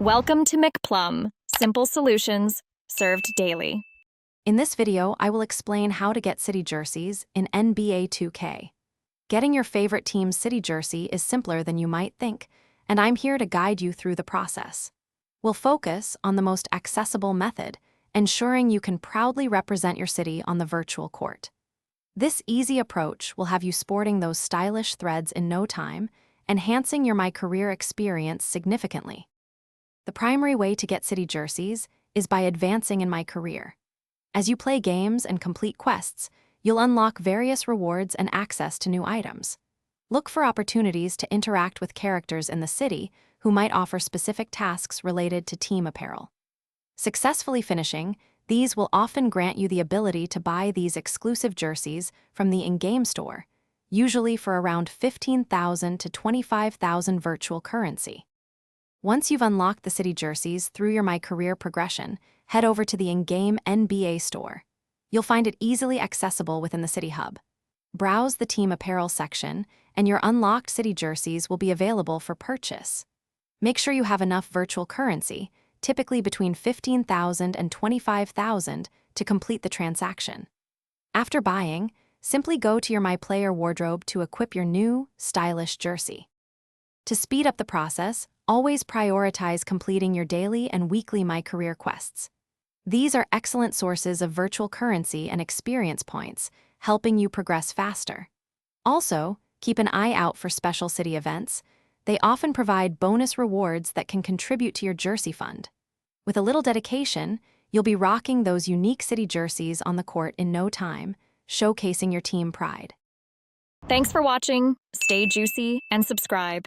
Welcome to McPlum, simple solutions served daily. In this video, I will explain how to get city jerseys in NBA 2K. Getting your favorite team's city jersey is simpler than you might think, and I'm here to guide you through the process. We'll focus on the most accessible method, ensuring you can proudly represent your city on the virtual court. This easy approach will have you sporting those stylish threads in no time, enhancing your My Career experience significantly. The primary way to get city jerseys is by advancing in My Career. As you play games and complete quests, you'll unlock various rewards and access to new items. Look for opportunities to interact with characters in the city who might offer specific tasks related to team apparel. Successfully finishing, these will often grant you the ability to buy these exclusive jerseys from the in-game store, usually for around 15,000 to 25,000 virtual currency. Once you've unlocked the city jerseys through your My Career progression, head over to the in-game NBA store. You'll find it easily accessible within the City Hub. Browse the team apparel section, and your unlocked city jerseys will be available for purchase. Make sure you have enough virtual currency, typically between 15,000 and 25,000, to complete the transaction. After buying, simply go to your My Player wardrobe to equip your new, stylish jersey. To speed up the process, always prioritize completing your daily and weekly My Career quests. These are excellent sources of virtual currency and experience points, helping you progress faster. Also, keep an eye out for special city events. They often provide bonus rewards that can contribute to your jersey fund. With a little dedication, you'll be rocking those unique city jerseys on the court in no time, showcasing your team pride. Thanks for watching. Stay juicy and subscribe.